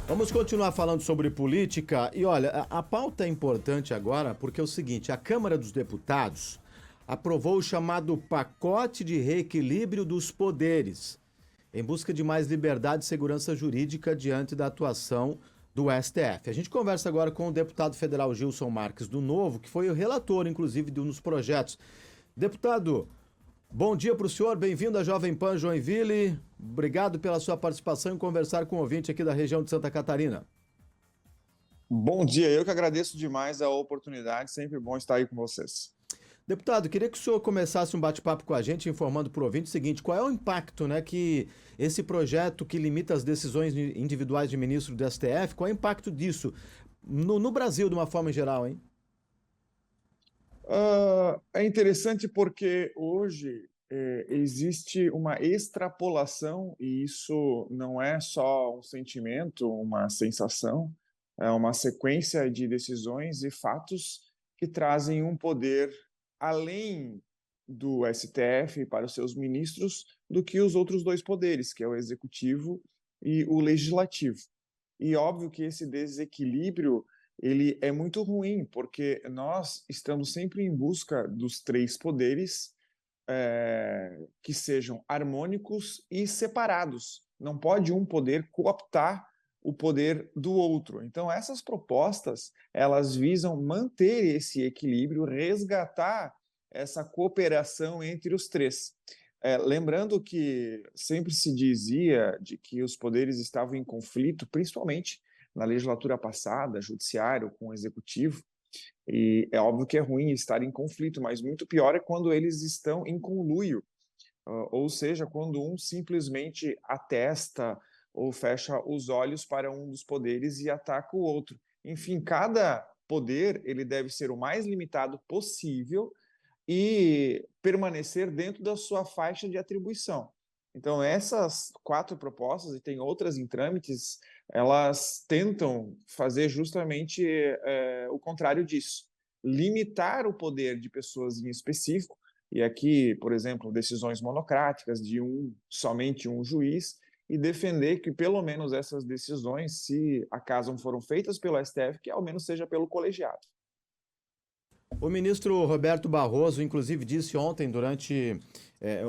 Vamos continuar falando sobre política e olha, a pauta é importante agora porque é o seguinte, a Câmara dos Deputados aprovou o chamado pacote de reequilíbrio dos poderes, em busca de mais liberdade e segurança jurídica diante da atuação do STF. A gente conversa agora com o deputado federal Gilson Marques do Novo, que foi o relator, inclusive, de um dos projetos. Deputado, bom dia para o senhor, bem-vindo à Jovem Pan Joinville. Obrigado pela sua participação e conversar com o ouvinte aqui da região de Santa Catarina. Bom dia, eu que agradeço demais a oportunidade, sempre bom estar aí com vocês. Deputado, queria que o senhor começasse um bate-papo com a gente, informando para o ouvinte o seguinte, qual é o impacto, que esse projeto que limita as decisões individuais de ministro do STF, qual é o impacto disso no Brasil de uma forma geral, hein? É interessante porque hoje existe uma extrapolação, e isso não é só um sentimento, uma sensação, é uma sequência de decisões e fatos que trazem um poder além do STF para os seus ministros do que os outros dois poderes, que é o executivo e o legislativo. E óbvio que esse desequilíbrio ele é muito ruim, porque nós estamos sempre em busca dos três poderes que sejam harmônicos e separados. Não pode um poder cooptar o poder do outro. Então, essas propostas, elas visam manter esse equilíbrio, resgatar essa cooperação entre os três. Lembrando que sempre se dizia de que os poderes estavam em conflito, principalmente na legislatura passada, judiciário com o executivo, e é óbvio que é ruim estar em conflito, mas muito pior é quando eles estão em conluio, ou seja, quando um simplesmente atesta ou fecha os olhos para um dos poderes e ataca o outro. Enfim, cada poder ele deve ser o mais limitado possível e permanecer dentro da sua faixa de atribuição. Então, essas quatro propostas, e tem outras em trâmites, elas tentam fazer justamente o contrário disso. Limitar o poder de pessoas em específico, e aqui, por exemplo, decisões monocráticas de somente um juiz, e defender que pelo menos essas decisões, se acaso foram feitas pelo STF, que ao menos seja pelo colegiado. O ministro Roberto Barroso, inclusive, disse ontem, durante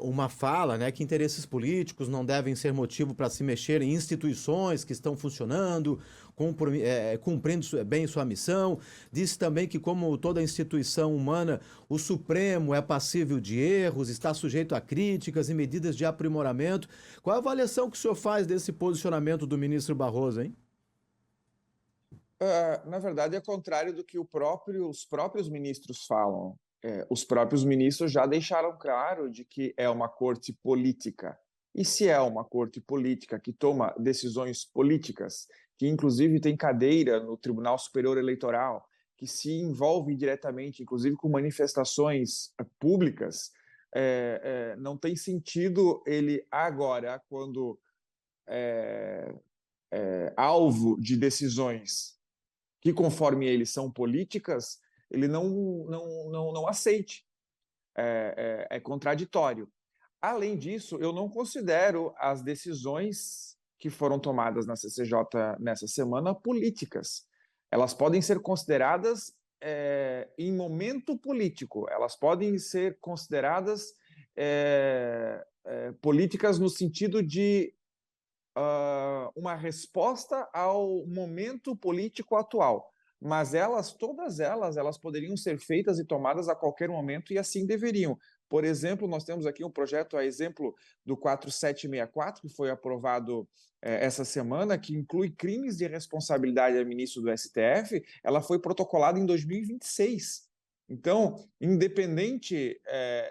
uma fala, que interesses políticos não devem ser motivo para se mexer em instituições que estão funcionando, cumprindo bem sua missão. Disse também que, como toda instituição humana, o Supremo é passível de erros, está sujeito a críticas e medidas de aprimoramento. Qual a avaliação que o senhor faz desse posicionamento do ministro Barroso, hein? Na verdade, é contrário do que os próprios ministros falam. Os próprios ministros já deixaram claro de que é uma corte política. E se é uma corte política que toma decisões políticas, que inclusive tem cadeira no Tribunal Superior Eleitoral, que se envolve diretamente, inclusive com manifestações públicas, não tem sentido ele agora, quando alvo de decisões que, conforme eles são políticas, ele não aceite. É contraditório. Além disso, eu não considero as decisões que foram tomadas na CCJ nessa semana políticas. Elas podem ser consideradas em momento político, elas podem ser consideradas políticas no sentido de uma resposta ao momento político atual, mas todas elas poderiam ser feitas e tomadas a qualquer momento e assim deveriam. Por exemplo, nós temos aqui um projeto, a exemplo do 4764, que foi aprovado essa semana, que inclui crimes de responsabilidade a ministro do STF, ela foi protocolada em 2026. Então, independente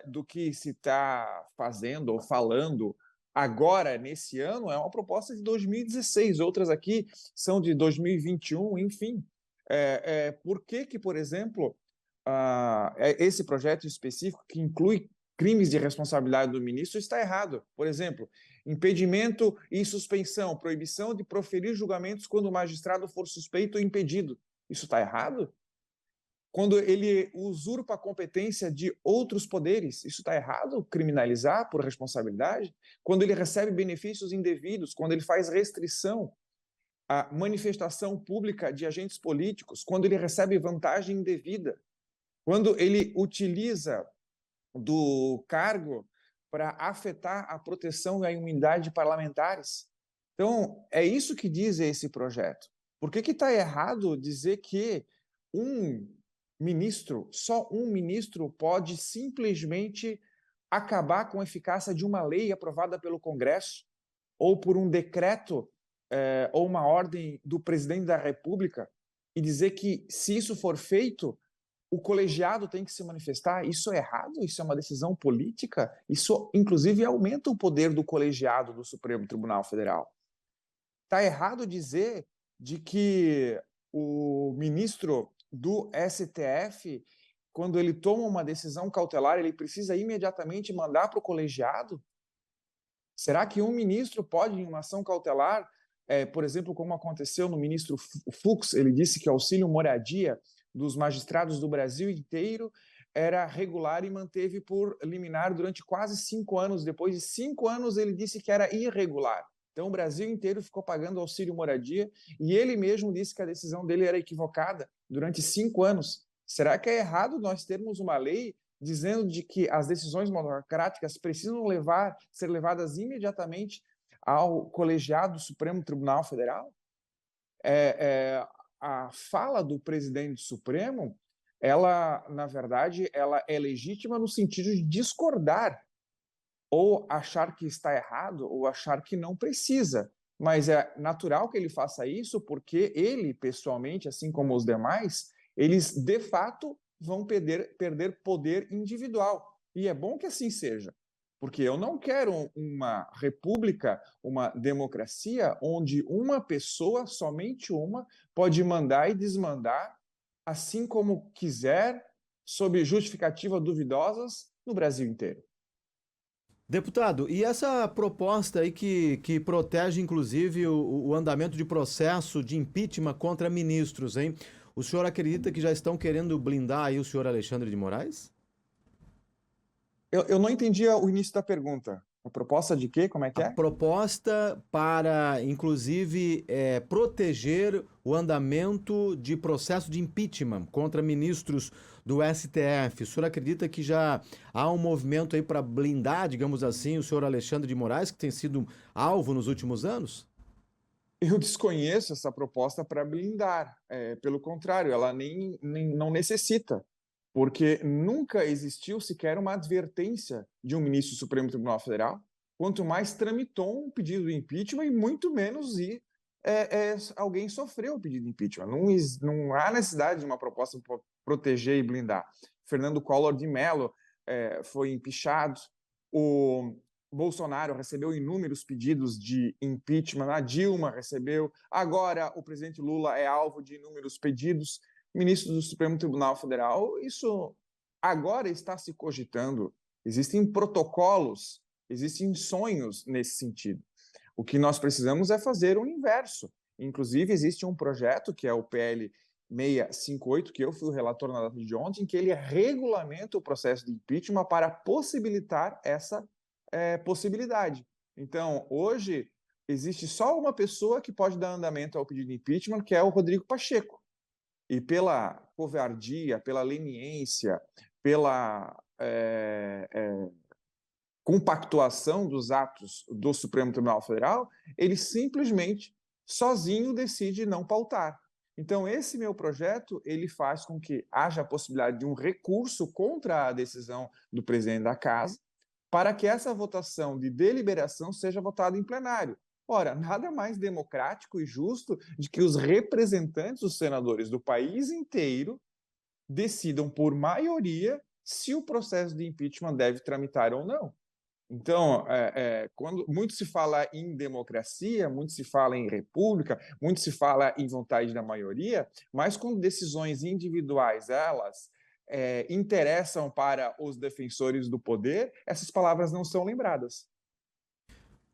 do que se está fazendo ou falando agora, nesse ano, é uma proposta de 2016, outras aqui são de 2021, enfim. Por que, por exemplo, esse projeto específico, que inclui crimes de responsabilidade do ministro, está errado? Por exemplo, impedimento e suspensão, proibição de proferir julgamentos quando o magistrado for suspeito ou impedido. Isso está errado? Quando ele usurpa a competência de outros poderes, isso está errado? Criminalizar por responsabilidade? Quando ele recebe benefícios indevidos, quando ele faz restrição a manifestação pública de agentes políticos, quando ele recebe vantagem indevida, quando ele utiliza do cargo para afetar a proteção e a imunidade de parlamentares. Então, é isso que diz esse projeto. Por que está errado dizer que um ministro, só um ministro, pode simplesmente acabar com a eficácia de uma lei aprovada pelo Congresso ou por um decreto ou uma ordem do presidente da República e dizer que, se isso for feito, o colegiado tem que se manifestar? Isso é errado? Isso é uma decisão política? Isso, inclusive, aumenta o poder do colegiado do Supremo Tribunal Federal. Está errado dizer de que o ministro do STF, quando ele toma uma decisão cautelar, ele precisa imediatamente mandar para o colegiado? Será que um ministro pode, em uma ação cautelar, por exemplo, como aconteceu no ministro Fux, ele disse que o auxílio moradia dos magistrados do Brasil inteiro era regular e manteve por liminar durante quase 5 anos. Depois de 5 anos, ele disse que era irregular. Então, o Brasil inteiro ficou pagando auxílio moradia e ele mesmo disse que a decisão dele era equivocada durante 5 anos. Será que é errado nós termos uma lei dizendo de que as decisões monocráticas precisam ser levadas imediatamente ao colegiado do Supremo Tribunal Federal? A fala do presidente do Supremo, ela, na verdade, ela é legítima no sentido de discordar, ou achar que está errado, ou achar que não precisa. Mas é natural que ele faça isso, porque ele, pessoalmente, assim como os demais, eles, de fato, vão perder poder individual. E é bom que assim seja, porque eu não quero uma república, uma democracia, onde uma pessoa, somente uma, pode mandar e desmandar, assim como quiser, sob justificativa duvidosas, no Brasil inteiro. Deputado, e essa proposta aí que protege, inclusive, o andamento de processo de impeachment contra ministros, hein? O senhor acredita que já estão querendo blindar aí o senhor Alexandre de Moraes? Eu não entendi o início da pergunta. A proposta de quê? Como é que A é? proposta para, inclusive, proteger o andamento de processo de impeachment contra ministros do STF. O senhor acredita que já há um movimento aí para blindar, digamos assim, o senhor Alexandre de Moraes, que tem sido alvo nos últimos anos? Eu desconheço essa proposta para blindar. Pelo contrário, ela nem não necessita, porque nunca existiu sequer uma advertência de um ministro do Supremo Tribunal Federal, quanto mais tramitou um pedido de impeachment e muito menos alguém sofreu o pedido de impeachment. Não há necessidade de uma proposta para proteger e blindar. Fernando Collor de Mello foi impeachado, o Bolsonaro recebeu inúmeros pedidos de impeachment, a Dilma recebeu, agora o presidente Lula é alvo de inúmeros pedidos. Ministro do Supremo Tribunal Federal, isso agora está se cogitando. Existem protocolos, existem sonhos nesse sentido. O que nós precisamos é fazer o inverso. Inclusive, existe um projeto, que é o PL 658, que eu fui o relator na data de ontem, que ele regulamenta o processo de impeachment para possibilitar essa possibilidade. Então, hoje, existe só uma pessoa que pode dar andamento ao pedido de impeachment, que é o Rodrigo Pacheco. E pela covardia, pela leniência, pela compactuação dos atos do Supremo Tribunal Federal, ele simplesmente, sozinho, decide não pautar. Então, esse meu projeto, ele faz com que haja a possibilidade de um recurso contra a decisão do presidente da Casa, para que essa votação de deliberação seja votada em plenário. Ora, nada mais democrático e justo de que os representantes, os senadores do país inteiro, decidam por maioria se o processo de impeachment deve tramitar ou não. Então, quando muito se fala em democracia, muito se fala em república, muito se fala em vontade da maioria, mas quando decisões individuais, elas interessam para os defensores do poder, essas palavras não são lembradas.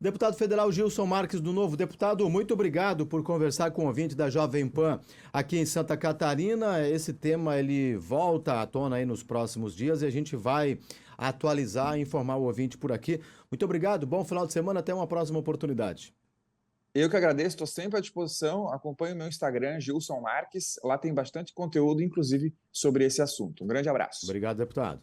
Deputado federal Gilson Marques do Novo. Deputado, muito obrigado por conversar com o ouvinte da Jovem Pan aqui em Santa Catarina. Esse tema ele volta à tona aí nos próximos dias e a gente vai atualizar e informar o ouvinte por aqui. Muito obrigado, bom final de semana, até uma próxima oportunidade. Eu que agradeço, estou sempre à disposição. Acompanhe o meu Instagram, Gilson Marques. Lá tem bastante conteúdo, inclusive sobre esse assunto. Um grande abraço. Obrigado, deputado.